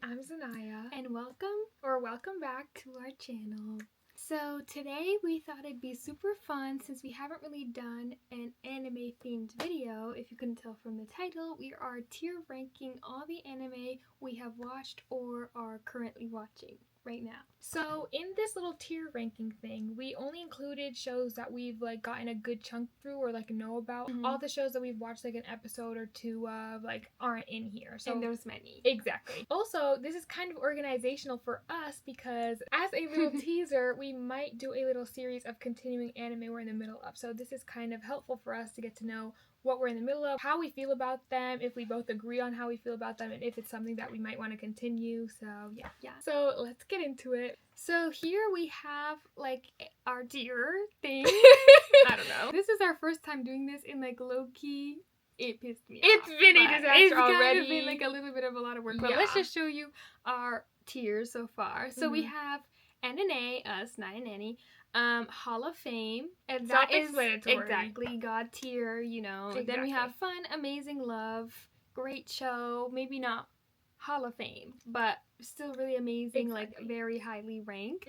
And I'm Zanaya. And welcome back to our channel. So today we thought it'd be super fun since we haven't really done an anime themed video. If you couldn't tell from the title, we are tier ranking all the anime we have watched or are currently watching right now. So in this little tier ranking thing, we only included shows that we've gotten a good chunk through or know about. Mm-hmm. All the shows that we've watched an episode or two of aren't in here. So and there's many. Exactly. Also, this is kind of organizational for us because as a little teaser, we might do a little series of continuing anime we're in the middle of. So this is kind of helpful for us to get to know what we're in the middle of, how we feel about them, if we both agree on how we feel about them, and if it's something that we might want to continue. So yeah. So let's get into it. So here we have our tier thing. I don't know. This is our first time doing this in low-key. It pissed me off. It's been a disaster it's already. It's kind of been a little bit of a lot of work. But let's just show you our tiers so far. So we have NNA, us, not an Annie. Hall of Fame, and that is exactly God tier, Exactly. Then we have Fun, Amazing Love, Great Show, maybe not Hall of Fame, but still really amazing, very highly ranked.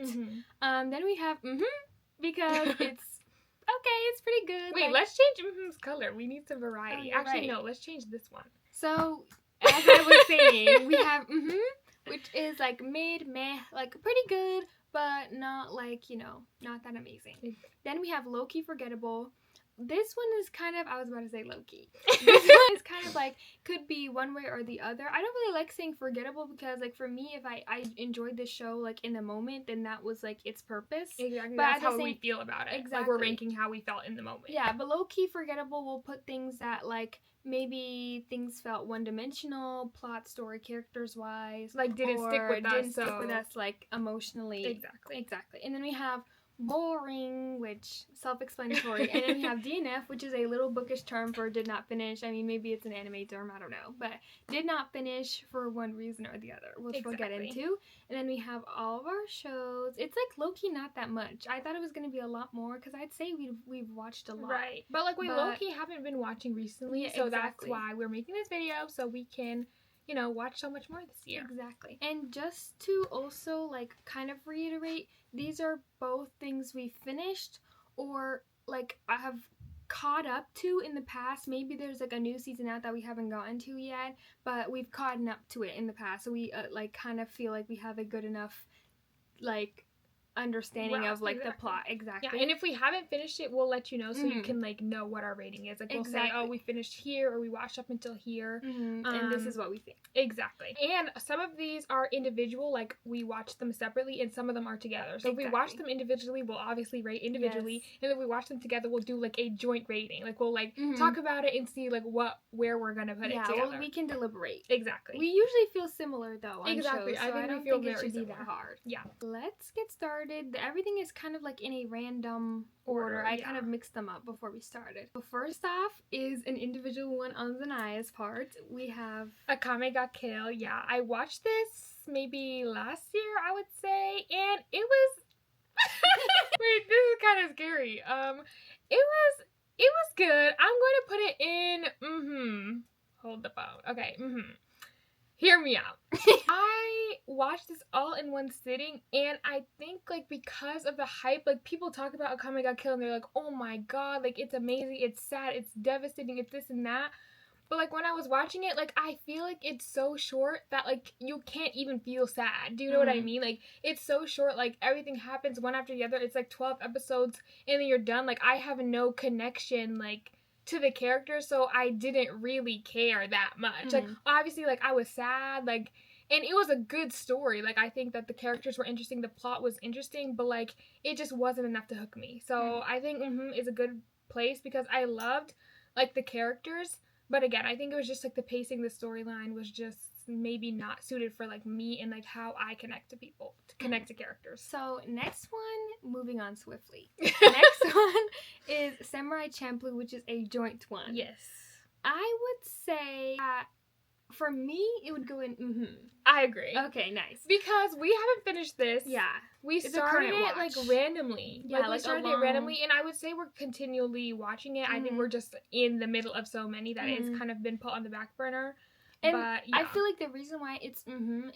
Then we have because it's okay, it's pretty good. Wait, let's change color. We need some variety. Oh, Actually, no, let's change this one. So, as I was saying, we have which is mid, meh, pretty good, but not not that amazing. Then we have low-key forgettable. This one is kind of, I was about to say low-key. This one is kind of could be one way or the other. I don't really like saying forgettable because for me, if I enjoyed this show in the moment, then that was its purpose. Exactly. But that's how we feel about it. Exactly. We're ranking how we felt in the moment. Yeah, but low-key forgettable will put things that maybe things felt one-dimensional, plot, story, characters-wise. Didn't stick with us emotionally. Exactly. And then we have boring, which self-explanatory. And then we have DNF, which is a little bookish term for did not finish. I mean, maybe it's an anime term, I don't know. But did not finish for one reason or the other, which we'll get into. And then we have all of our shows. It's low-key not that much. I thought it was going to be a lot more because I'd say we've watched a lot. Right. But we low-key haven't been watching recently, so that's why we're making this video, so we can watch so much more this year. Exactly. And just to also kind of reiterate, these are both things we finished or I have caught up to in the past. Maybe there's a new season out that we haven't gotten to yet, but we've caught up to it in the past. So we kind of feel we have a good enough understanding of the plot. Exactly. Yeah, and if we haven't finished it, we'll let you know so you can know what our rating is. We'll say, oh, we finished here or we watched up until here. And this is what we think. Exactly. And some of these are individual, we watch them separately, and some of them are together. So if we watch them individually, we'll obviously rate individually, and if we watch them together, we'll do a joint rating. We'll talk about it and see where we're gonna put it together. Yeah, well, we can deliberate. Exactly. We usually feel similar though on exactly. shows, so I don't think it should be that hard. Yeah. Let's get started. Everything is kind of in a random order. I kind of mixed them up before we started. So first off is an individual one on Zanaya's part. We have Akame ga Kill. Yeah, I watched this maybe last year, I would say, and it was wait, this is kind of scary. It was good. I'm going to put it in hold the phone. Okay. Hear me out. I watched this all in one sitting, and I think because of the hype, people talk about Akame ga Kill and they're oh my god, it's amazing, it's sad, it's devastating, it's this and that. But when I was watching it, I feel it's so short that you can't even feel sad. Do you know what I mean? It's so short, everything happens one after the other. It's 12 episodes and then you're done. I have no connection to the characters, so I didn't really care that much. Obviously, I was sad, and it was a good story. I think that the characters were interesting, the plot was interesting, but it just wasn't enough to hook me. So I think is a good place because I loved the characters, but again, I think it was just the pacing, the storyline was just maybe not suited for me and how I connect to people, to connect to characters. So next one, moving on swiftly. Next one is Samurai Champloo, which is a joint one. Yes. I would say for me it would go in I agree. Okay, nice. Because we haven't finished this. Yeah. We started it randomly. Yeah, we started it randomly, and I would say we're continually watching it. I think we're just in the middle of so many that it's kind of been put on the back burner. And I feel like the reason why it's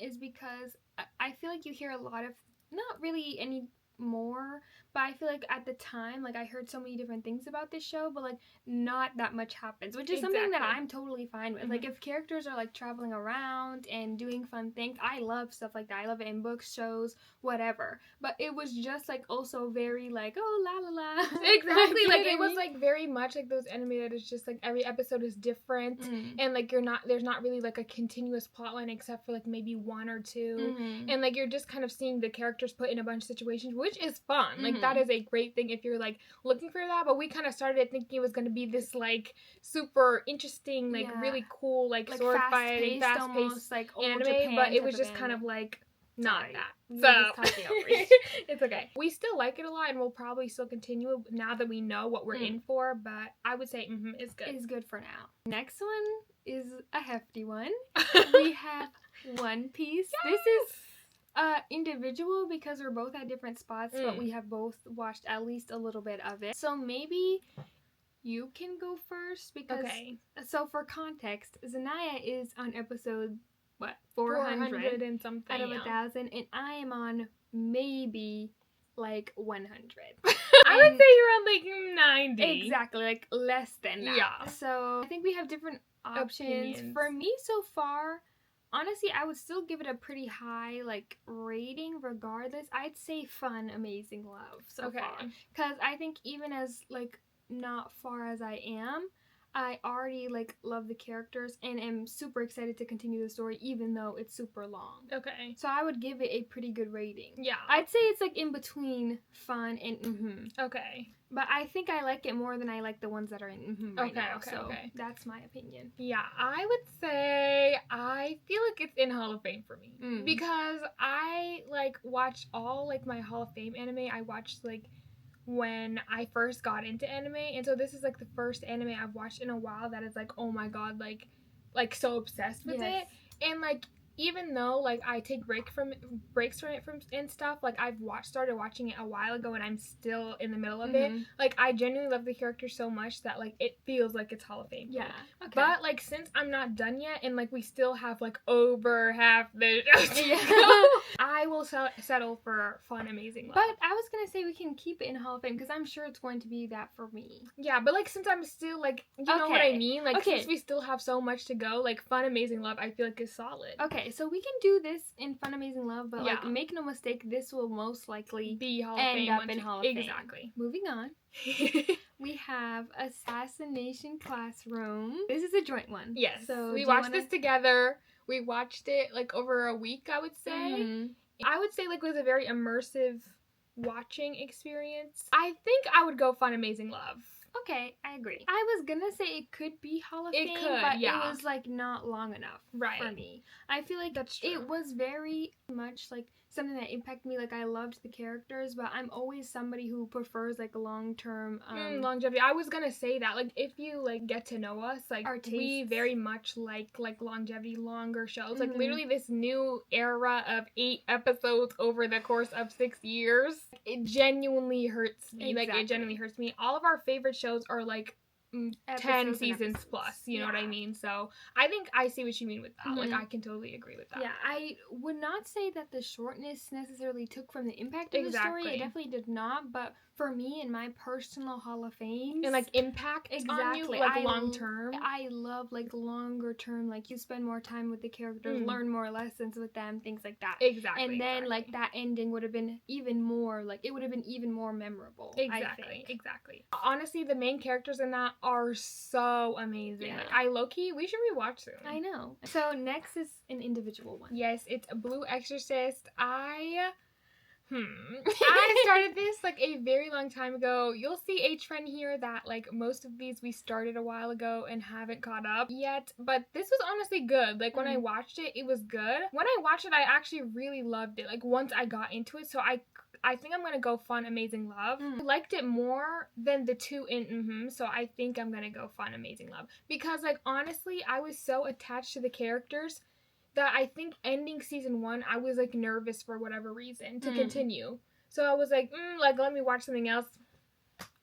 is because I feel like you hear a lot of, not really any more, but I feel like at the time, like I heard so many different things about this show, but like not that much happens, which is something that I'm totally fine with. Like if characters are like traveling around and doing fun things, I love stuff like that. I love it in books, shows, whatever. But it was just like also very like, oh la la la. Exactly. Like it was like very much like those anime that is just like every episode is different, and like there's not really like a continuous plotline except for like maybe one or two, and like you're just kind of seeing the characters put in a bunch of situations, which is fun. Like that is a great thing if you're like looking for that. But we kind of started thinking it was going to be this like super interesting, like really cool, like sword fighting, fast paced like anime, Japan but it was just kind of like not that. So it's okay. We still like it a lot, and we'll probably still continue now that we know what we're in for. But I would say it's good. It's good for now. Next one is a hefty one. We have One Piece. Yes! This is individual because we're both at different spots, but we have both watched at least a little bit of it. So maybe you can go first because so for context, Zanaya is on episode 400 and something out of 1,000, and I am on maybe like 100. I would say you're on like 90. Exactly, like less than that. Yeah. So I think we have different options. For me so far, honestly, I would still give it a pretty high like rating regardless. I'd say fun, amazing love so far. Because I think even as like not far as I am, I already like love the characters and am super excited to continue the story even though it's super long. Okay. So I would give it a pretty good rating. Yeah. I'd say it's like in between fun and Okay. But I think I like it more than I like the ones that are in right now. So that's my opinion. Yeah, I would say I feel like it's in Hall of Fame for me. Because I like watched all like my Hall of Fame anime. I watched like when I first got into anime, and so this is like the first anime I've watched in a while that is like, oh my god, like so obsessed with it. And like even though like I take breaks from it and stuff, like I've started watching it a while ago and I'm still in the middle of it. Like I genuinely love the character so much that like it feels like it's Hall of Fame. Yeah. Okay. But like since I'm not done yet and like we still have like over half the show, I will settle for fun, amazing love. But I was gonna say we can keep it in Hall of Fame because I'm sure it's going to be that for me. Yeah, but like since I'm still like, you know what I mean? Like since we still have so much to go, like fun, amazing love, I feel like is solid. Okay. So we can do this in Fun Amazing Love, but like make no mistake, this will most likely be Hall of end Fame up in Hall of Fame. Exactly. Moving on, we have Assassination Classroom. This is a joint one. Yes. So we watched this together. We watched it like over a week, I would say. I would say like it was a very immersive watching experience. I think I would go Fun Amazing Love. Okay, I agree. I was gonna say it could be Hall of Fame, but it was like not long enough for me. I feel like that's true. It was very much like something that impacted me. Like I loved the characters, but I'm always somebody who prefers like long-term longevity. I was gonna say that like if you like get to know us, like we very much like longevity, longer shows. Like literally this new era of 8 episodes over the course of 6 years. It genuinely hurts me. Like it genuinely hurts me. All of our favorite shows are like 10 seasons plus, you know what I mean? So I think I see what you mean with that. Like I can totally agree with that. Yeah, I would not say that the shortness necessarily took from the impact of the story. It definitely did not, but for me in my personal Hall of Fame and like impact on you, like long term. I love like longer term, like you spend more time with the characters, learn more lessons with them, things like that. Exactly. And then like that ending would have been even more like it would have been even more memorable. Exactly. Honestly, the main characters in that are so amazing. Yeah. Like I low-key, we should rewatch soon. I know. So next is an individual one. Yes, it's Blue Exorcist. I started this like a very long time ago. You'll see a trend here that like most of these we started a while ago and haven't caught up yet, but this was honestly good. Like when I watched it, it was good. When I watched it, I actually really loved it. Like once I got into it, so I think I'm gonna go Fun Amazing Love. I liked it more than the two in so I think I'm gonna go Fun Amazing Love because like honestly, I was so attached to the characters that I think ending season 1, I was like nervous for whatever reason to continue. So I was like, let me watch something else.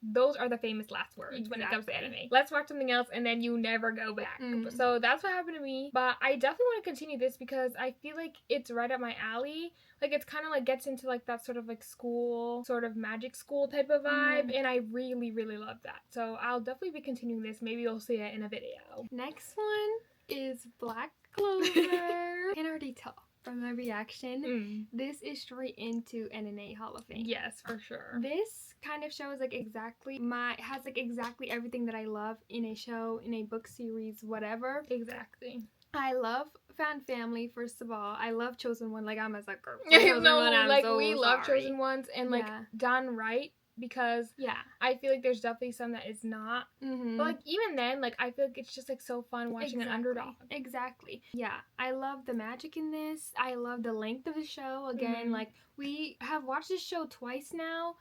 those are the famous last words when it comes to anime. Let's watch something else and then you never go back. So that's what happened to me. But I definitely want to continue this because I feel like it's right up my alley. Like, it's kind of like gets into like that sort of like school, sort of magic school type of vibe. And I really, really love that. So I'll definitely be continuing this. Maybe you'll see it in a video. Next one is Black Clover. Can already tell from my reaction. This is straight into NNA Hall of Fame. Yes, for sure. This kind of show is like has like exactly everything that I love in a show, in a book series, whatever. Exactly. I love Found Family, first of all. I love Chosen One. Like, I'm a sucker for Chosen One. Like, we love Chosen Ones and like done right. Because I feel like there's definitely some that is not. But like even then, like I feel like it's just like so fun watching an underdog. Exactly. Yeah. I love the magic in this. I love the length of the show. Again, like we have watched this show twice now.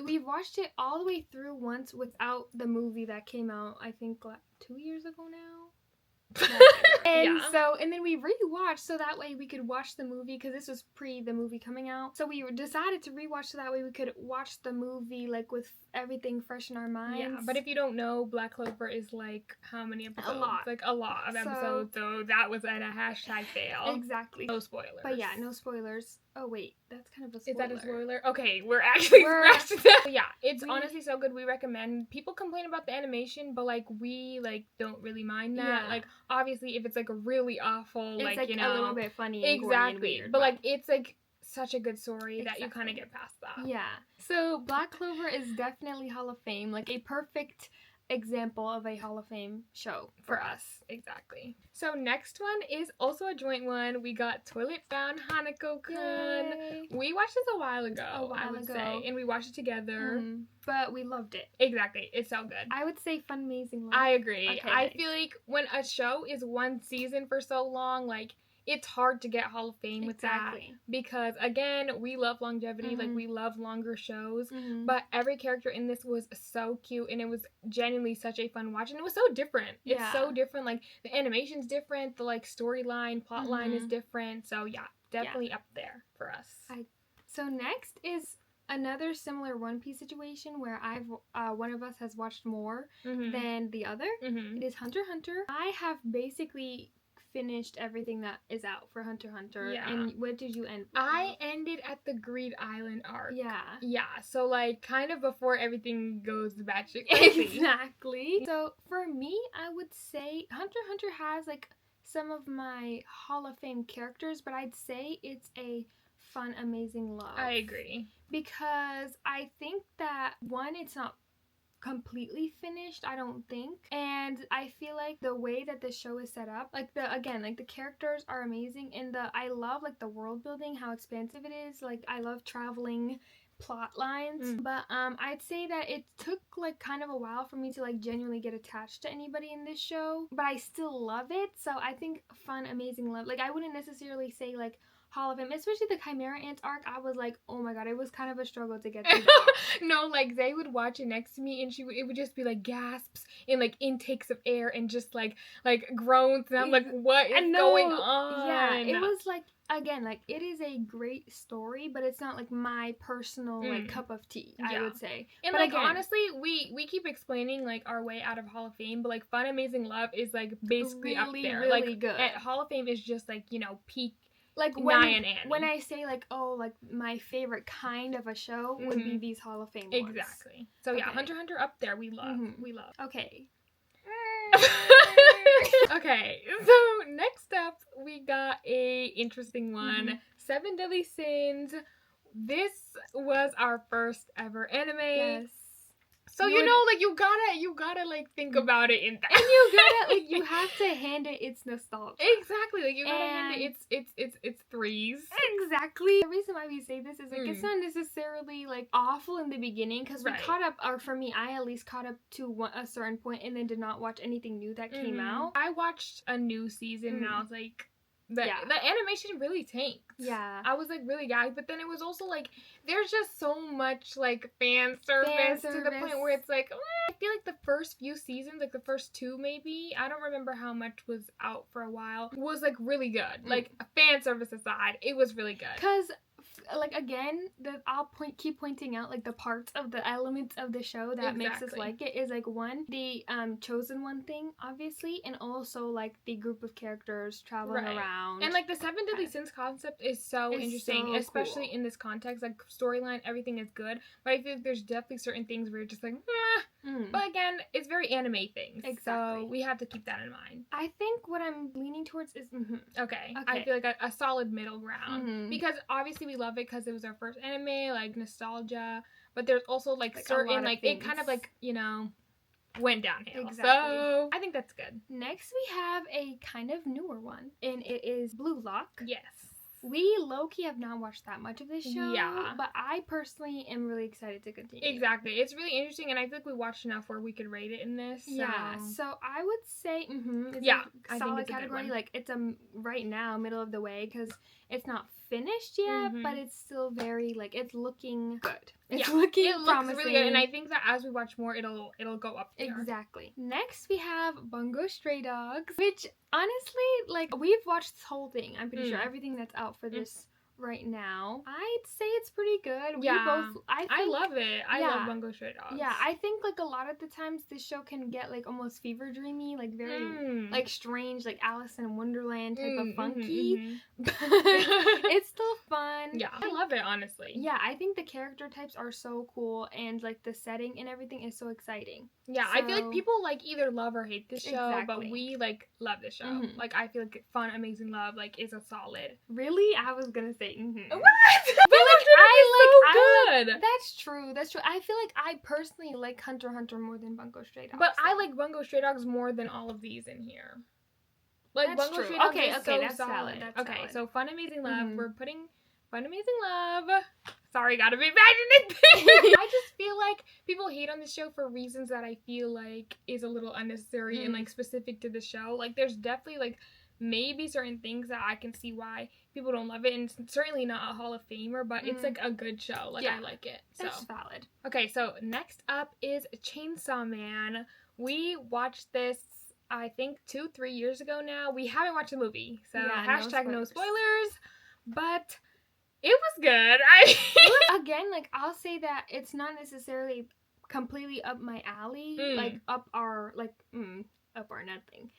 We've watched it all the way through once without the movie that came out, I think, like 2 years ago now. And then we rewatched so that way we could watch the movie, because this was pre the movie coming out. So we decided to rewatch so that way we could watch the movie like with everything fresh in our minds. Yeah, but if you don't know, Black Clover is like how many episodes? A lot. Like a lot of episodes. So that was at a hashtag fail. Exactly. No spoilers. But yeah, no spoilers. Oh wait, that's kind of a spoiler. Is that a spoiler? Okay, we're actually scratching that. Yeah, it's honestly so good. We recommend. People complain about the animation, but like we like don't really mind that. Yeah. Like obviously, if it's like really awful, it's like you know, a little bit funny. And exactly. And weird, but like it's like such a good story that you kind of get past that. Yeah. So Black Clover is definitely Hall of Fame. Like a perfect example of a Hall of Fame show for us. Exactly. So next one is also a joint one. We got Toilet Bound Hanako-kun. We watched this a while ago, I would say, and we watched it together. But we loved it. Exactly. It's so good. I would say Fun Amazing Love. I agree. Okay, I feel like when a show is one season for so long, like it's hard to get Hall of Fame with that, because again, we love longevity, like we love longer shows, but every character in this was so cute, and it was genuinely such a fun watch, and it was so different. It's so different, like the animation's different, the like storyline, plot line is different, so yeah, definitely up there for us. So next is another similar One Piece situation where one of us has watched more than the other. It is Hunter x Hunter. I have basically finished everything that is out for Hunter x Hunter. Yeah. And what did you end with? I ended at the Greed Island arc. Yeah. Yeah, so like kind of before everything goes batshit crazy. Exactly. So for me, I would say Hunter x Hunter has like some of my Hall of Fame characters, but I'd say it's a Fun Amazing Love. I agree. Because I think that, one, it's not completely finished, I don't think, and I feel like the way that the show is set up, like the characters are amazing, and I love like the world building, how expansive it is. Like I love traveling plot lines, but I'd say that it took like kind of a while for me to like genuinely get attached to anybody in this show, but I still love it. So I think Fun Amazing Love, like I wouldn't necessarily say like Hall of Fame, especially the Chimera Ants arc. I was like, oh my god, it was kind of a struggle to get through the arc. No, like Zay would watch it next to me, and it would just be like gasps and like intakes of air and just like groans, and I'm like, what is going on? Yeah, it was like, again, like it is a great story, but it's not like my personal like cup of tea, I would say. And but like again, honestly, we keep explaining like our way out of Hall of Fame, but like Fun Amazing Love is like basically up there. Really like good. At Hall of Fame is just like, you know, peak. Like when I say like, oh, like my favorite kind of a show would be these Hall of Fame ones. Exactly. So yeah, Hunter x Hunter up there. We love. We love. Okay. Okay. So next up, we got a interesting one. 7 Deadly Sins. This was our first ever anime. Yes. So you know, like you gotta like think about it in that, and you gotta like you have to hand it its nostalgia. Exactly, like you gotta hand it its threes. Exactly. The reason why we say this is like it's not necessarily like awful in the beginning, because we caught up, or for me, I at least caught up to a certain point and then did not watch anything new that came out. I watched a new season and I was like, the animation really tanked. Yeah. I was like really gagged, but then it was also like there's just so much like fan service to the point where it's like I feel like the first few seasons, like the first 2 maybe, I don't remember how much was out for a while, was like really good. Like fan service aside, it was really good. Because like, again, I'll keep pointing out, like, the parts of the elements of the show that makes us like it is, like, one, the chosen one thing, obviously, and also, like, the group of characters traveling around. And, like, the Seven Deadly Sins concept is so interesting, so especially in this context. Like, storyline, everything is good, but I think there's definitely certain things where you're just like, But again, it's very anime things. Exactly. So we have to keep that in mind. I think what I'm leaning towards is okay. I feel like a solid middle ground. Because obviously we love it because it was our first anime, like nostalgia. But there's also like certain, like it kind of like, you know, went downhill. Exactly. So I think that's good. Next we have a kind of newer one, and it is Blue Lock. Yes. We low-key have not watched that much of this show, but I personally am really excited to continue. Exactly. It's really interesting, and I feel like we watched enough where we could rate it in this. So. Yeah, so I would say, it's a solid category. Like, it's right now, middle of the way, because it's not finished yet, but it's still very, like, it's looking good. It looks really good, and I think that as we watch more, it'll go up there. Exactly. Next, we have Bungo Stray Dogs, which, honestly, like, we've watched this whole thing. I'm pretty sure everything that's out for this right now. I'd say it's pretty good. I love it. I love Bungo Stray Dogs. Yeah, I think, like, a lot of the times this show can get, like, almost fever dreamy, like, very, like, strange, like, Alice in Wonderland type of funky. But it's still fun. Yeah, I love it, honestly. Yeah, I think the character types are so cool, and, like, the setting and everything is so exciting. Yeah, I feel like people, like, either love or hate this show, but we, like, love this show. Like, I feel like Fun, Amazing Love, like, is a solid. Really? I was gonna say, What? But, like, I good. That's true. I feel like I personally like Hunter x Hunter more than Bungo Stray Dogs. But I like Bungo Stray Dogs more than all of these in here. Like, Bungo Stray Dogs is so that's solid. That's solid. So Fun, Amazing Love. We're putting Fun, Amazing Love. Sorry, gotta be imaginative. I just feel like people hate on the show for reasons that I feel like is a little unnecessary and, like, specific to the show. Like, there's definitely, like, maybe certain things that I can see why people don't love it, and it's certainly not a Hall of Famer, but it's, like, a good show. Like, I like it. So. That's valid. Okay, so next up is Chainsaw Man. We watched this, I think, 2-3 years ago now. We haven't watched the movie, so #no spoilers, but it was good. Again, like, I'll say that it's not necessarily completely up my alley, like, up our nothing.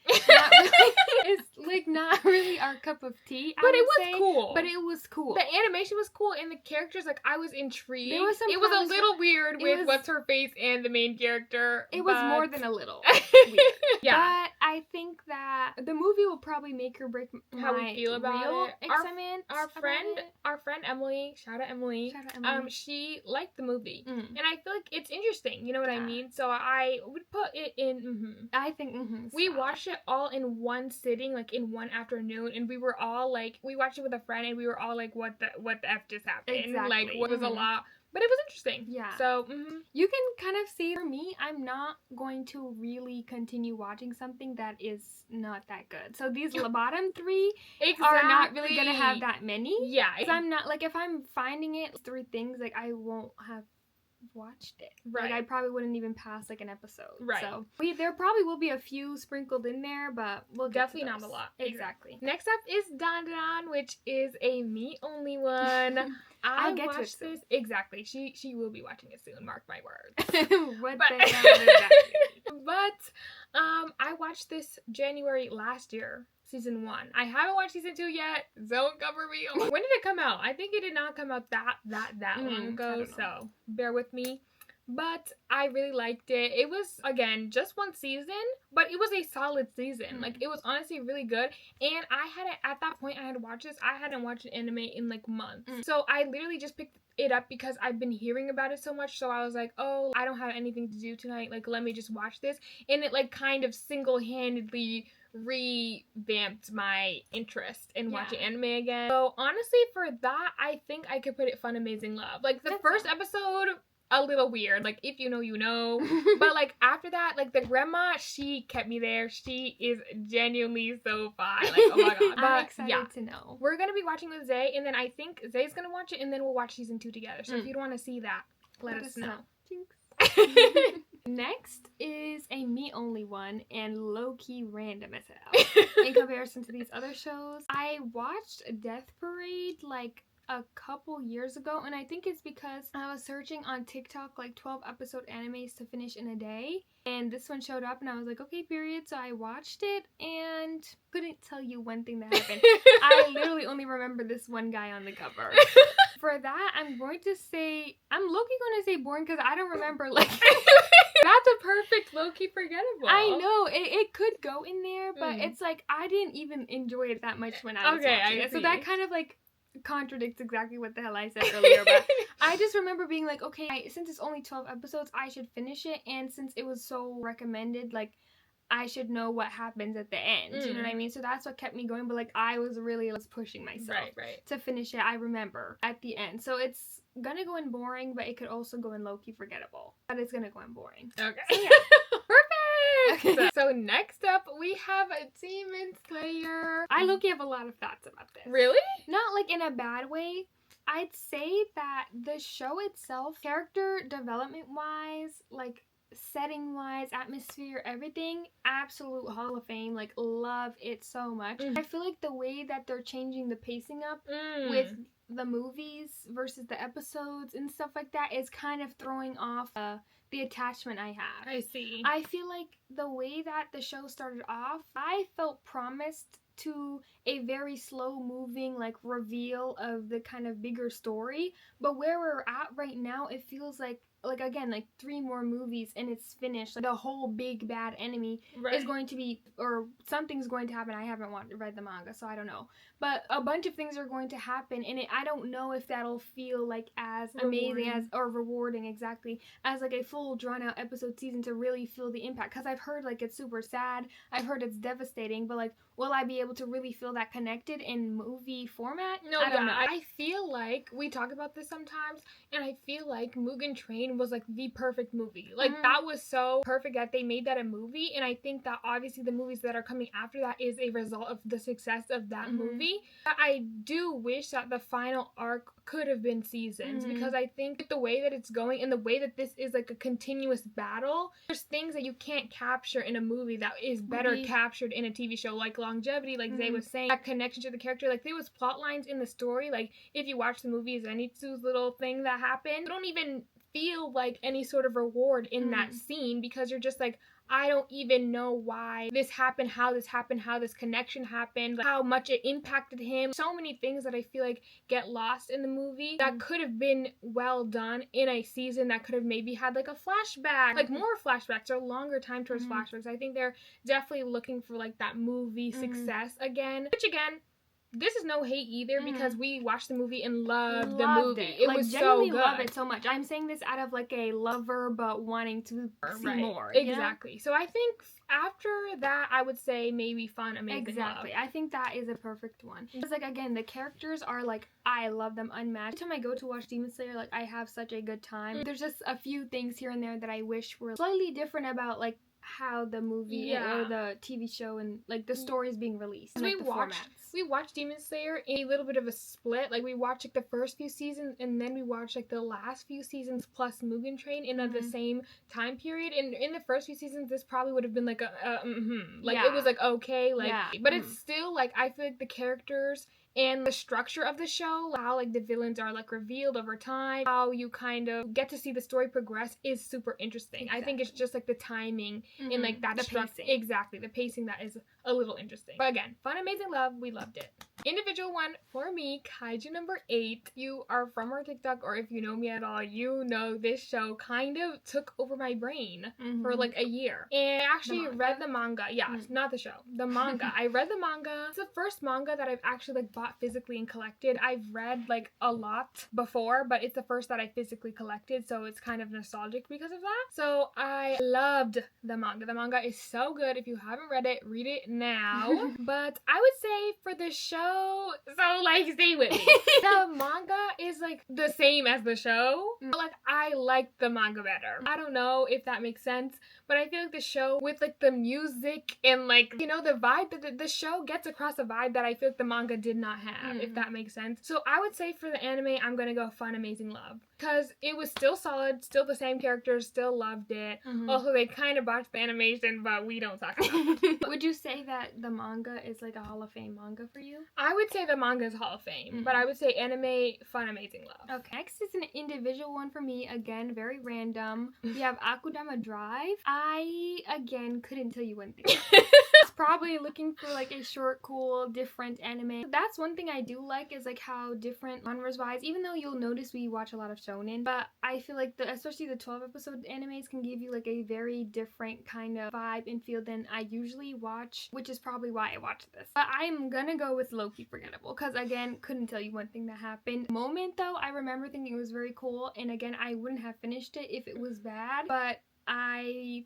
It's, like, not really our cup of tea, but it was cool. But it was cool. The animation was cool, and the characters, like, I was intrigued. It was a little weird with What's-Her-Face and the main character. It was more than a little weird. But I think that the movie will probably make or break how we feel about it. Excitement. Our friend Emily, shout out Emily. She liked the movie, and I feel like it's interesting. You know what I mean? So I would put it in. I think we watched it all in one sitting, like in one afternoon, and we were all like, we watched it with a friend, and we were all like, what the F just happened? Exactly. Like, what was a lot. But it was interesting. Yeah. So, you can kind of see, for me, I'm not going to really continue watching something that is not that good. So these bottom three are not really going to have that many. Yeah. Because I'm not, like, if I'm finding it, 3 things, like, I won't have watched it. Right. Like, I probably wouldn't even pass, like, an episode. Right. So there probably will be a few sprinkled in there, but we'll get definitely not a lot. Exactly. Next up is Dan Dan, which is a me only one. I watched this. Exactly. She will be watching it soon. Mark my words. What the hell does that mean? But I watched this January last year. Season 1. I haven't watched season 2 yet. Don't cover me. When did it come out? I think it did not come out that long ago, so bear with me. But I really liked it. It was, again, just 1 season, but it was a solid season. Like, it was honestly really good. And at that point, I had watched this. I hadn't watched an anime in, like, months. So I literally just picked it up because I've been hearing about it so much. So I was like, oh, I don't have anything to do tonight. Like, let me just watch this. And it, like, kind of single-handedly revamped my interest in watching anime again. So honestly, for that, I think I could put it Fun, Amazing Love. Like, the first episode, a little weird. Like, if you know, you know. But, like, after that, like, the grandma, she kept me there. She is genuinely so fine. Like, oh my god. But, I'm excited to know. We're gonna be watching with Zay, and then I think Zay's gonna watch it, and then we'll watch season 2 together. So if you want to see that, let us know. Jinx. Next is a me-only one, and low-key random as hell in comparison to these other shows. I watched Death Parade, like, a couple years ago, and I think it's because I was searching on TikTok like 12 episode animes to finish in a day, and this one showed up and I was like, okay, period. So I watched it and couldn't tell you one thing that happened. I literally only remember this one guy on the cover. For that, I'm going to say, I'm low-key going to say boring because I don't remember like... That's a perfect low-key forgettable. I know, it could go in there, but it's like, I didn't even enjoy it that much when I was watching it. So that kind of like contradicts exactly what the hell I said earlier, but I just remember being like, okay, since it's only 12 episodes, I should finish it, and since it was so recommended, like, I should know what happens at the end, you know what I mean? So that's what kept me going, but like, I was pushing myself to finish it, I remember, at the end. So it's gonna go in boring, but it could also go in low-key forgettable. But it's gonna go in boring. Okay. So, yeah. Perfect! Okay. So next up, we have a Demon Slayer. I low-key have a lot of thoughts about this. Really? Not like in a bad way. I'd say that the show itself, character development-wise, like, setting-wise, atmosphere, everything, absolute Hall of Fame. Like, love it so much. I feel like the way that they're changing the pacing up with the movies versus the episodes and stuff like that is kind of throwing off the attachment I have. I see. I feel like the way that the show started off, I felt promised to a very slow moving like reveal of the kind of bigger story, but where we're at right now, it feels like again, like 3 more movies and it's finished. Like, the whole big bad enemy is going to be, or something's going to happen. I haven't read the manga, so I don't know. But a bunch of things are going to happen, and I don't know if that'll feel like as amazing as, or rewarding, exactly, as like a full drawn out episode season to really feel the impact. Because I've heard like it's super sad, I've heard it's devastating, but like, will I be able to really feel that connected in movie format? No, I don't know. I feel like we talk about this sometimes, and I feel like Mugen Train was like the perfect movie. Like, that was so perfect that they made that a movie, and I think that obviously the movies that are coming after that is a result of the success of that movie. But I do wish that the final arc could have been seasons, because I think the way that it's going and the way that this is like a continuous battle, there's things that you can't capture in a movie that is better captured in a TV show, like longevity, like Zay was saying, that connection to the character. Like, there was plot lines in the story, like if you watch the movie Zenitsu's little thing that happened, you don't even feel like any sort of reward in that scene, because you're just like, I don't even know why this happened, how this connection happened, like how much it impacted him. So many things that I feel like get lost in the movie that could have been well done in a season, that could have maybe had like a flashback, like more flashbacks or longer time towards flashbacks. I think they're definitely looking for like that movie success again, which again, this is no hate either, because we watched the movie and loved the movie. It was so good. Love it so much. I'm saying this out of like a lover but wanting to see more. Exactly. You know? So I think after that, I would say maybe Fun, Amazing Love. I think that is a perfect one. Because like, again, the characters are like, I love them unmatched. Every time I go to watch Demon Slayer, like, I have such a good time. There's just a few things here and there that I wish were slightly different about like how the movie or the TV show and like the story is being released. So we watched Demon Slayer in a little bit of a split. Like, we watched like the first few seasons, and then we watched like the last few seasons plus Mugen Train in the same time period. And in the first few seasons, this probably would have been like it was like okay, like, but it's still like, I feel like the characters and the structure of the show, how like the villains are like revealed over time, how you kind of get to see the story progress, is super interesting. I think it's just like the timing and like that structure. Exactly, the pacing that is a little interesting. But again, Fun, Amazing Love, we loved it. Individual one for me, Kaiju number 8. You are from our TikTok, or if you know me at all, you know this show kind of took over my brain for like a year. And I actually read the manga. Yeah, not the show. The manga. I read the manga. It's the first manga that I've actually like bought physically and collected. I've read like a lot before, but it's the first that I physically collected, so it's kind of nostalgic because of that. So I loved the manga. The manga is so good. If you haven't read it, read it now. But I would say for the show, so like, stay with me. The manga is like the same as the show, but like, I like the manga better. I don't know if that makes sense, but I feel like the show, with like the music and like, you know, the vibe that the show gets across, a vibe that I feel like the manga did not have, if that makes sense. So I would say for the anime, I'm gonna go Fun, Amazing Love, because it was still solid, still the same characters, still loved it. Also, they kind of botched the animation, but we don't talk about it. Would you say that the manga is like a Hall of Fame manga for you? I would say the manga is Hall of Fame, but I would say anime, Fun Amazing Love. Okay. Next is an individual one for me. Again, very random. We have Akudama Drive. I, again, couldn't tell you one thing. I was probably looking for like a short, cool, different anime. That's one thing I do like is like how different genres wise, even though you'll notice we watch a lot of shonen, but I feel like especially the 12 episode animes can give you like a very different kind of vibe and feel than I usually watch, which is probably why I watched this. But I'm gonna go with Low-Key Forgettable because again, couldn't tell you one thing that happened. Moment though, I remember thinking it was very cool, and again, I wouldn't have finished it if it was bad, but I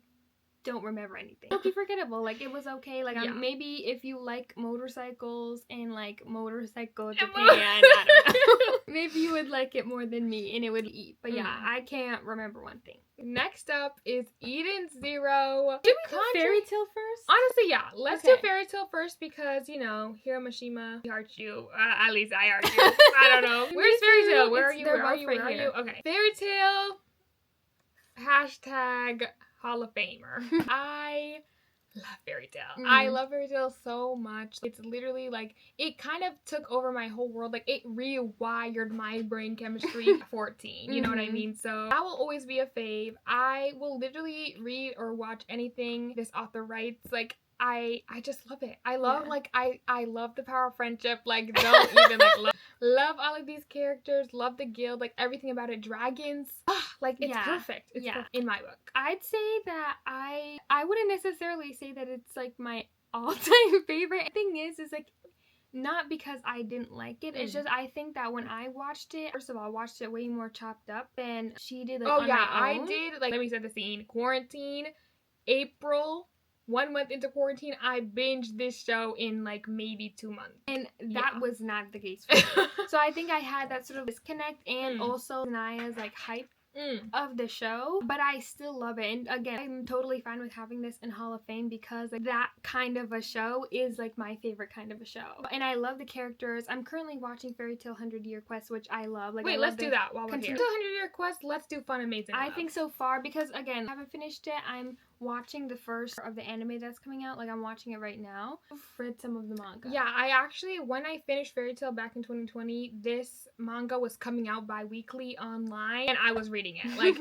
don't remember anything. Low-Key Forgettable, like it was okay. Like maybe if you like motorcycles and like motorcycle Japan, I don't know. Maybe you would like it more than me and it would eat. But yeah, I can't remember one thing. Next up is Eden Zero. Should we do Fairy Tail first? Honestly, yeah. Let's do Fairy Tail first because, you know, Hiro Mashima, he hearts you. At least I heart you. I don't know. Where's Fairy Tail? Where are you? Where are you? Where are you? Okay. Fairy Tail. Hashtag Hall of Famer. I love Fairy Tail. I love Fairy Tail so much. It's literally like, it kind of took over my whole world. Like, it rewired my brain chemistry at 14. You know what I mean? So, that will always be a fave. I will literally read or watch anything this author writes. Like, I just love it. I love, like, I love the power of friendship. Like, don't even, like, love all of these characters. Love the guild. Like, everything about it. Dragons. Like, it's perfect. It's perfect in my book. I'd say that I wouldn't necessarily say that it's, like, my all-time favorite. Thing is, like, not because I didn't like it. It's just I think that when I watched it, first of all, I watched it way more chopped up than she did, like, on my own. I did. Like, let me set the scene. Quarantine, April. 1 month into quarantine, I binged this show in like maybe 2 months. And that was not the case for me. So I think I had that sort of disconnect and also Naya's like hype of the show, but I still love it. And again, I'm totally fine with having this in Hall of Fame because like, that kind of a show is like my favorite kind of a show. And I love the characters. I'm currently watching Fairy Tail 100 Year Quest, which I love. Like, wait, let's do that while we're here. 100 Year Quest, let's do Fun Amazing Love. I think so far because again, I haven't finished it. I'm watching the first of the anime that's coming out. Like, I'm watching it right now. I've read some of the manga. Yeah, I actually, when I finished Fairy Tail back in 2020, this manga was coming out bi-weekly online, and I was reading it. Like,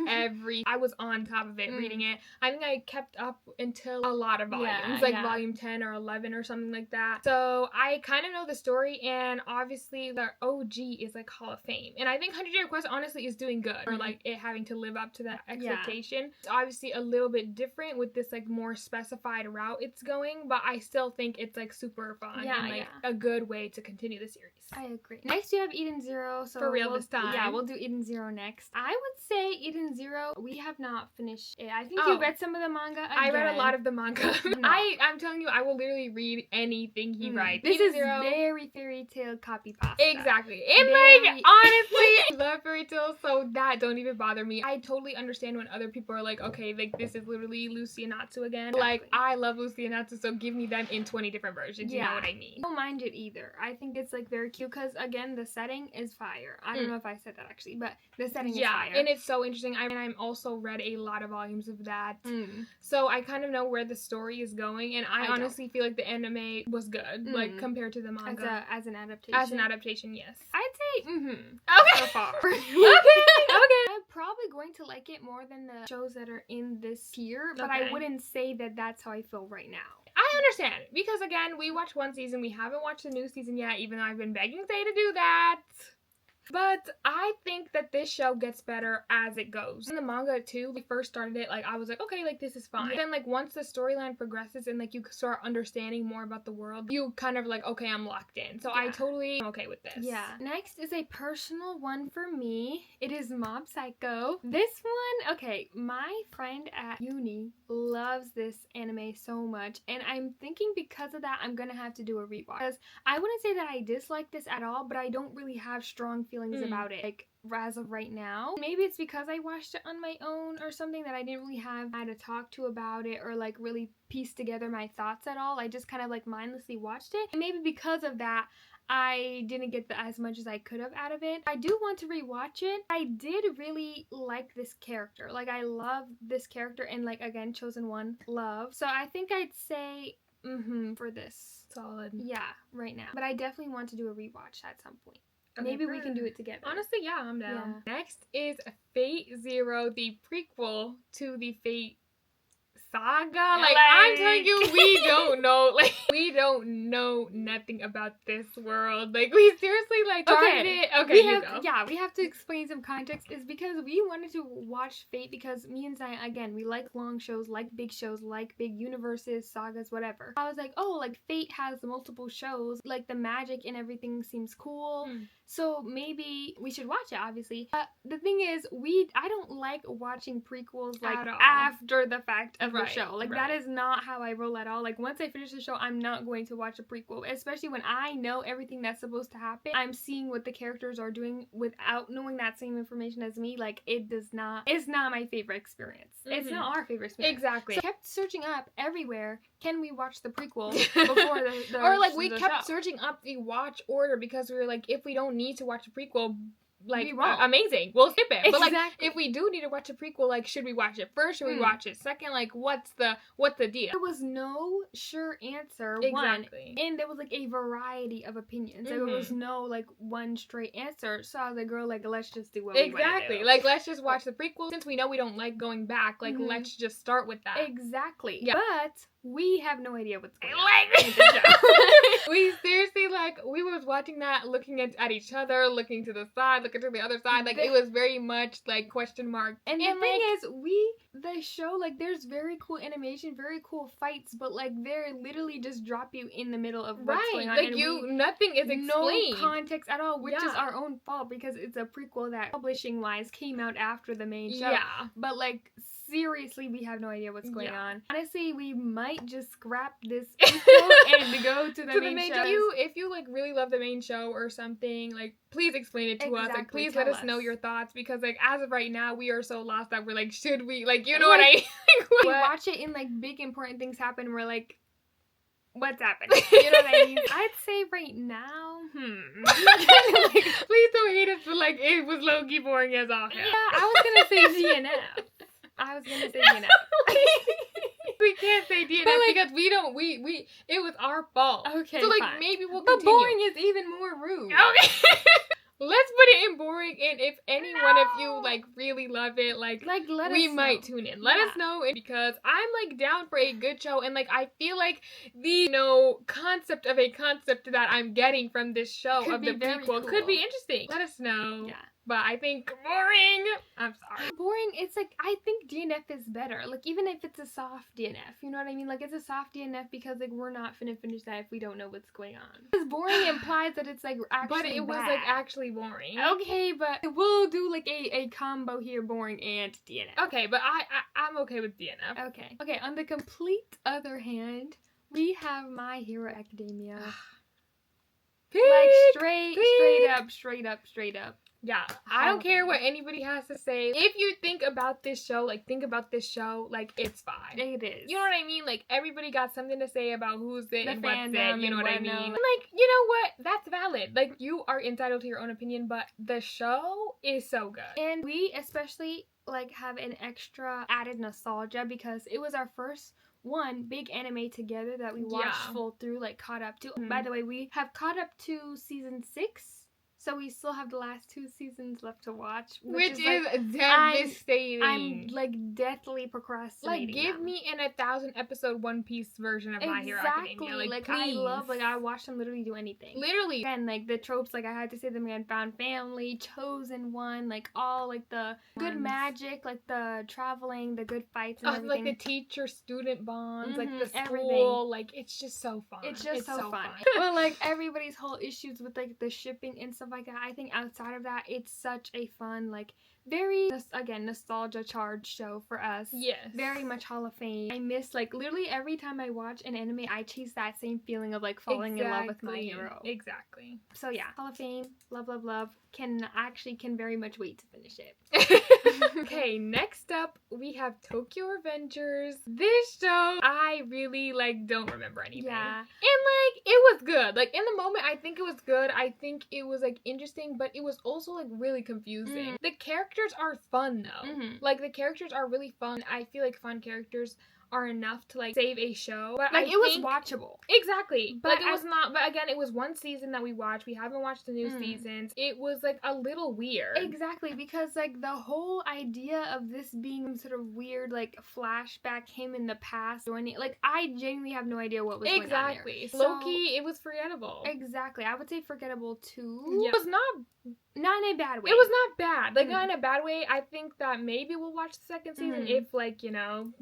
I was on top of it, reading it. I think I kept up until a lot of volumes, volume 10 or 11 or something like that. So, I kind of know the story, and obviously, the OG is, like, Hall of Fame. And I think 100 Year Quest, honestly, is doing good for, like, it having to live up to that expectation. It's obviously a little bit different with this like more specified route it's going, but I still think it's like super fun and like a good way to continue the series. I agree. Next we have Eden Zero. So for real this time. Yeah, we'll do Eden Zero next. I would say Eden Zero, we have not finished it. I think you read some of the manga again. I read a lot of the manga. I'm telling you, I will literally read anything he writes. This is very Fairy Tail copy pasta. Exactly. And like, honestly, I love Fairy Tail, so that don't even bother me. I totally understand when other people are like, okay, like this is literally Lucy and Natsu again. Exactly. Like, I love Lucy and Natsu, so give me them in 20 different versions. You know what I mean? I don't mind it either. I think it's like very cute because again, the setting is fire. I don't know if I said that actually, but the setting is fire. And it's so interesting. I'm also read a lot of volumes of that. So I kind of know where the story is going, and I honestly feel like the anime was good, like compared to the manga. As an adaptation. As an adaptation, yes. I'd say okay. So far. okay. I'm probably going to like it more than the shows that are in this tier, but I wouldn't say that that's how I feel right now. I understand, because again, we watched one season, we haven't watched the new season yet, even though I've been begging Zay to do that. But I think that this show gets better as it goes. In the manga too, we first started it, like I was like, okay, like this is fine. Then like once the storyline progresses and like you start understanding more about the world, you kind of like, okay, I'm locked in. So I totally am okay with this. Yeah. Next is a personal one for me. It is Mob Psycho. This one, okay, my friend at uni loves this anime so much, and I'm thinking because of that, I'm gonna have to do a rewatch. Because I wouldn't say that I dislike this at all, but I don't really have strong feelings about it, like as of right now. Maybe it's because I watched it on my own or something that I didn't really have to talk to about it or like really piece together my thoughts at all. I just kind of like mindlessly watched it, and maybe because of that I didn't get as much as I could have out of it. I do want to rewatch it. I did really like this character. Like, I love this character, and like again, Chosen One love. So I think I'd say for this. Solid. Yeah, right now. But I definitely want to do a rewatch at some point. Okay, maybe we can do it together. Honestly, yeah, I'm down. Yeah. Next is Fate Zero, the prequel to the Fate saga. Like, I'm telling you, we don't know. Like, we don't know nothing about this world. Like, we seriously, like, started it. Okay, you go. Yeah, we have to explain some context. Is because we wanted to watch Fate because me and Zion, again, we like long shows, like big universes, sagas, whatever. I was like, oh, like, Fate has multiple shows. Like, the magic and everything seems cool. So maybe we should watch it, obviously. But the thing is, I don't like watching prequels, like, after the fact of the show. Like, that is not how I roll at all. Like, once I finish the show, I'm not going to watch a prequel. Especially when I know everything that's supposed to happen. I'm seeing what the characters are doing without knowing that same information as me. Like, it's not my favorite experience. It's not our favorite experience. Exactly. So I kept searching up everywhere, can we watch the prequel before the or, like, we kept searching up the watch order because we were like, if we don't need to watch a prequel, like, amazing, we'll skip it. Exactly. But, like, if we do need to watch a prequel, like, should we watch it first? Should we watch it second? Like, what's the deal? There was no sure answer. Exactly. And there was, like, a variety of opinions. Like, there was no, like, one straight answer. So I was like, girl, like, let's just do what we want to do. Like, let's just watch the prequel. Since we know we don't like going back, like, let's just start with that. Exactly. Yeah. But we have no idea what's going on. We seriously, like, we was watching that, looking at each other, looking to the side, looking to the other side. Like, it was very much, like, question mark. And the thing is, the show, like, there's very cool animation, very cool fights, but, like, they're literally just drop you in the middle of what's going on. Like, nothing is explained. No context at all, which is our own fault because it's a prequel that, publishing-wise, came out after the main show. Yeah. But, like, seriously, we have no idea what's going on. Honestly, we might just scrap this prequel and go to the main show. If you like really love the main show or something, like, please explain it to us. Like, please let us know your thoughts because, like, as of right now, we are so lost that we're like, should we, like, you know what I mean? We watch it and, like, big important things happen. We're like, what's happening? You know what I mean? I'd say right now, please don't hate us, but, like, it was low-key boring as all hell. Yeah, I was gonna say DNF. We can't say DNF, like, because it was our fault. Okay, so, like, fine. Maybe we'll continue. But boring is even more rude. Okay. Let's put it in boring, and if any one of you, like, really love it, like we might tune in. Let us know, because I'm, like, down for a good show, and, like, I feel like the, concept of a concept that I'm getting from this show of the prequel could be interesting. Let us know. Yeah. But I think boring. I'm sorry. Boring, it's like, I think DNF is better. Like, even if it's a soft DNF, you know what I mean? Like, it's a soft DNF because, like, we're not finna finish that if we don't know what's going on. Because boring implies that it's, like, actually But it was, like, actually boring. Okay, but we'll do, like, a combo here, boring and DNF. Okay, but I'm okay with DNF. Okay. Okay, on the complete other hand, we have My Hero Academia. Like, straight up. Yeah, I don't care what anybody has to say. If you think about this show, like, it's fine. It is. You know what I mean? Like, everybody got something to say about who's it and what's it, you know what I mean? And, like, you know what? That's valid. Like, you are entitled to your own opinion, but the show is so good. And we especially, like, have an extra added nostalgia because it was our first big anime together that we watched full through, like, caught up to. By the way, we have caught up to season 6. So we still have the last 2 seasons left to watch. Which is like, devastating. I'm like deathly procrastinating. Like, give me an 1,000 episode One Piece version of My Hero Academia. Like please. I watch them literally do anything. Literally. And like the tropes, like I had to say them again, found family, chosen one, like all like the good magic, like the traveling, the good fights and everything. Like the teacher-student bonds, like the school, everything. Like it's just so fun. It's just so fun. Well, like everybody's whole issues with like the shipping and stuff like that. I think outside of that, it's such a fun, like very, again, nostalgia charged show for us. Yes. Very much Hall of Fame. I miss, like, literally every time I watch an anime, I chase that same feeling of, like, falling in love with my hero. Exactly. So, yeah. Hall of Fame. Love, love, love. Can very much wait to finish it. Okay, next up, we have Tokyo Revengers. This show, I really, like, don't remember anything. Yeah. And, like, it was good. Like, in the moment, I think it was good. I think it was, like, interesting, but it was also, like, really confusing. The characters are fun, though. Like, the characters are really fun. I feel like fun characters are enough to like save a show. But like, it was watchable. Exactly. But like, it was not. But again, it was one season that we watched. We haven't watched the new seasons. It was like a little weird. Exactly, because like the whole idea of this being sort of weird, like flashback, him in the past, joining, like I genuinely have no idea what was going on there. Exactly. Loki, it was forgettable. Exactly. I would say forgettable too. Yeah. It was not in a bad way. It was not bad. Like, not in a bad way. I think that maybe we'll watch the second season if, like, you know,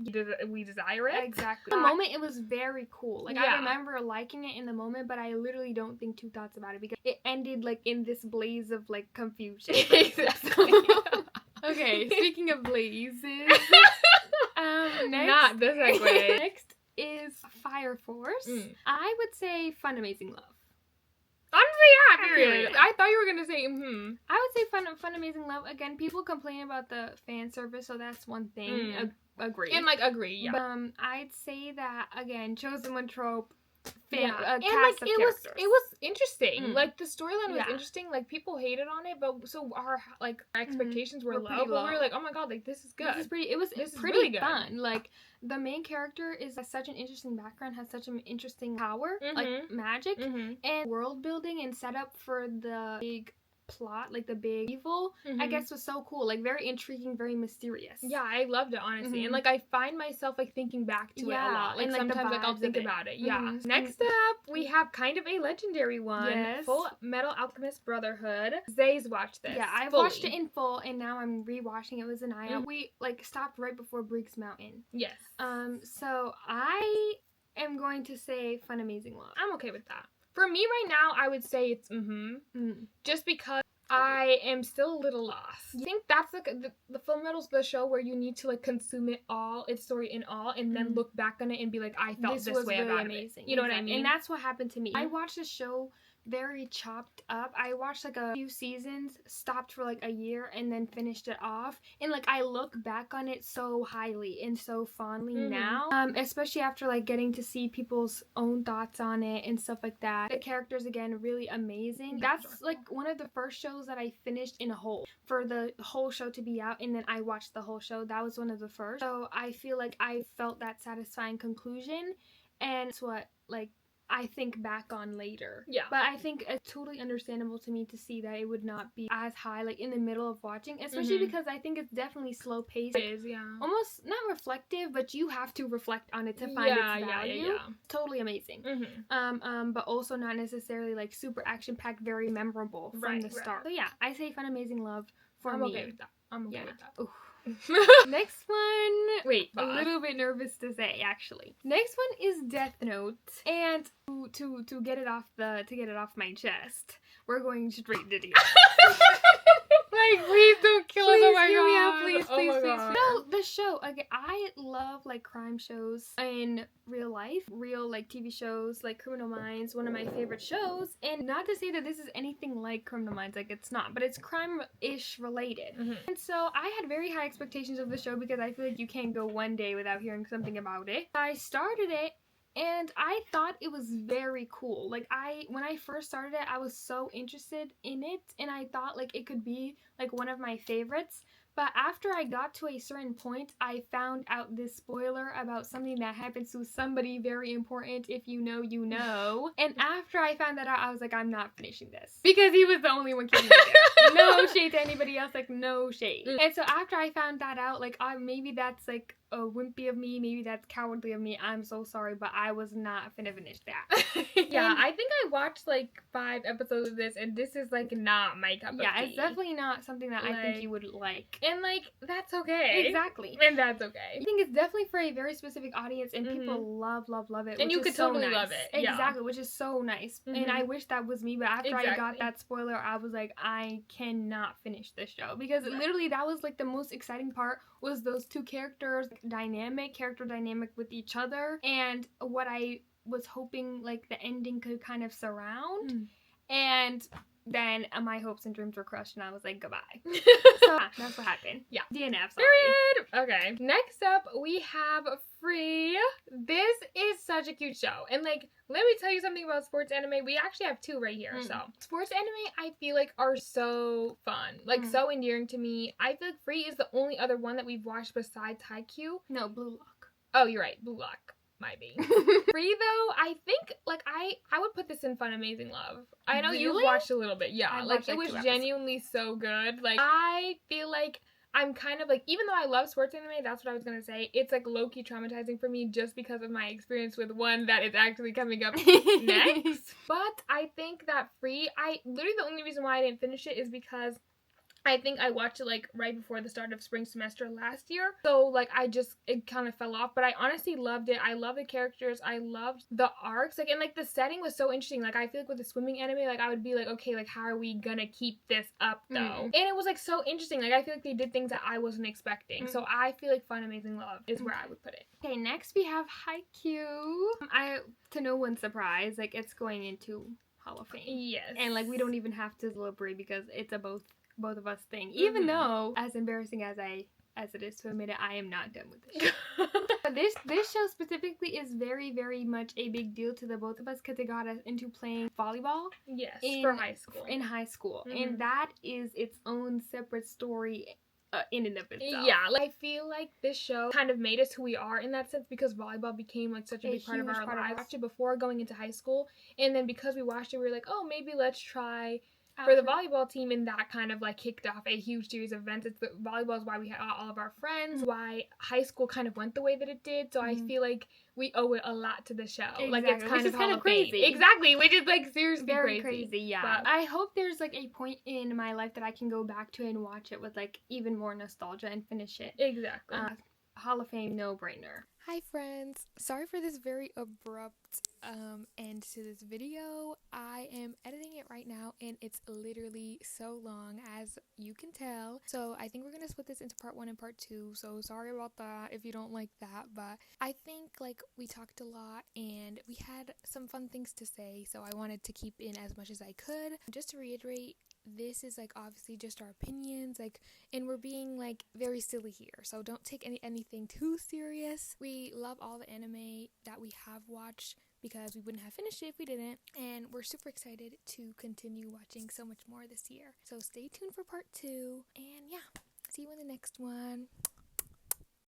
we desire it. Exactly. In the moment, it was very cool. Like, I remember liking it in the moment, but I literally don't think two thoughts about it because it ended, like, in this blaze of, like, confusion. Exactly. Okay, speaking of blazes, next, not the segue. Next is Fire Force. I would say Fun Amazing Love. Honestly, yeah, period. I thought you were gonna say, I would say Fun Amazing Love. Again, people complain about the fan service, so that's one thing. Agree. And, like, agree, yeah. But, I'd say that, again, Chosen One trope, and like, it was interesting. Like, the storyline was interesting. Like, people hated on it, but so our expectations were low. But we were like, oh my god, like, this is good. It was pretty really fun. Like, the main character has such an interesting background, has such an interesting power, like magic, and world building and setup for the big plot, like the big evil, I guess was so cool. Like, very intriguing, very mysterious. Yeah, I loved it, honestly. And like, I find myself like thinking back to it a lot. Like, and, sometimes like I'll think about it. Yeah. Next up, we have kind of a legendary one. Yes. Full Metal Alchemist Brotherhood. Zay's watched this. Yeah, I've watched it in full, and now I'm rewatching it with Zanaya. We like stopped right before Briggs Mountain. Yes. So I am going to say Fun Amazing Love. I'm okay with that. For me right now, I would say it's just because I am still a little lost. I think that's like the Full Metal's the show where you need to like consume it all, its story in all, and then look back on it and be like, I felt this way really about amazing. it. You know what I mean? And that's what happened to me. I watched the show very chopped up. I watched like a few seasons, stopped for like a year, and then finished it off. And like, I look back on it so highly and so fondly now, especially after like getting to see people's own thoughts on it and stuff like that. The characters, again, really amazing. That's like one of the first shows that I finished in a whole, for the whole show to be out, and then I watched the whole show. That was one of the first. So I feel like I felt that satisfying conclusion, and it's what like I think back on later. Yeah. But I think it's totally understandable to me to see that it would not be as high, like, in the middle of watching, especially because I think it's definitely slow paced. It is, yeah. Almost not reflective, but you have to reflect on it to find its value. Yeah. Totally amazing. But also not necessarily, like, super action-packed, very memorable from the start. So yeah, I say Fun Amazing Love for me. I'm okay with that. I'm okay with that. Ooh. Next one, wait, a little bit nervous to say, actually. Next one is Death Note, and to get it off my chest, we're going straight to the like, please don't kill us. Oh my god. Please. No, the show, again, I love like crime shows in real life, real like TV shows, like Criminal Minds, one of my favorite shows. And not to say that this is anything like Criminal Minds, like it's not, but it's crime-ish related. And so I had very high expectations of the show because I feel like you can't go one day without hearing something about it. I started it, and I thought it was very cool. Like, when I first started it, I was so interested in it, and I thought, like, it could be, like, one of my favorites. But after I got to a certain point, I found out this spoiler about something that happens to somebody very important. If you know, you know. And after I found that out, I was like, I'm not finishing this. Because he was the only one killing me there. No shade to anybody else, like, no shade. And so after I found that out, like, maybe that's, like, a wimpy of me, maybe that's cowardly of me, I'm so sorry, but I was not finna finish that. Yeah, I think I watched like 5 episodes of this, and this is like not my cup of tea. Yeah, it's definitely not something that I think you would like. And like, that's okay. Exactly. And that's okay. I think it's definitely for a very specific audience, and people love it. And you could totally love it. Exactly, which is so nice. And I wish that was me, but after I got that spoiler, I was like, I cannot finish this show. Because literally, that was like the most exciting part, was those two characters, character dynamic with each other, and what I was hoping like the ending could kind of surround. And then my hopes and dreams were crushed, and I was like, goodbye. So that's what happened. Yeah. DNF. Sorry. Period. Okay. Next up, we have Free. This is such a cute show. And like, let me tell you something about sports anime. We actually have 2 right here. So, sports anime, I feel like, are so fun. Like, so endearing to me. I feel like Free is the only other one that we've watched besides Haikyuu. No, Blue Lock. Oh, you're right. Blue Lock. Might be. Free though, I think like I would put this in Fun Amazing Love. I know you watched a little bit. Yeah, like it was genuinely so good. Like I feel like I'm kind of like, even though I love sports anime, that's what I was gonna say. It's like low-key traumatizing for me just because of my experience with one that is actually coming up next. But I think that Free, literally the only reason why I didn't finish it is because I think I watched it like right before the start of spring semester last year. So like it kind of fell off, but I honestly loved it. I love the characters. I loved the arcs. Like, and like the setting was so interesting. Like I feel like with the swimming anime, like I would be like, okay, like how are we gonna keep this up though? And it was like so interesting. Like I feel like they did things that I wasn't expecting. So I feel like Fun Amazing Love is where I would put it. Okay, next we have Haikyuu. To no one's surprise, like it's going into Hall of Fame. Yes. And like we don't even have to deliberate because it's a both of us thing. Even though, as embarrassing as it is to admit it, I am not done with this show. This show specifically is very, very much a big deal to the both of us because it got us into playing volleyball. Yes, for high school. In high school. And that is its own separate story in and of itself. Yeah, like I feel like this show kind of made us who we are in that sense because volleyball became like such a big part of our lives. I watched it before going into high school, and then because we watched it, we were like, oh, maybe let's try for the volleyball team, and that kind of like kicked off a huge series of events. Volleyball is why we had all of our friends, why high school kind of went the way that it did. So I feel like we owe it a lot to the show. Exactly. Like it's kind of crazy. Exactly, which is like seriously very crazy. Yeah. But I hope there's like a point in my life that I can go back to and watch it with like even more nostalgia and finish it. Exactly. Hall of Fame, no brainer. Hi friends, sorry for this very abrupt end to this video. I am editing it right now and it's literally so long as you can tell. So I think we're going to split this into part 1 and part 2. So sorry about that if you don't like that, but I think like we talked a lot and we had some fun things to say. So I wanted to keep in as much as I could. Just to reiterate, this is like obviously just our opinions, like, and we're being like very silly here, so don't take anything too serious. We love all the anime that we have watched because we wouldn't have finished it if we didn't, and we're super excited to continue watching so much more this year. So stay tuned for part 2, and yeah, see you in the next one.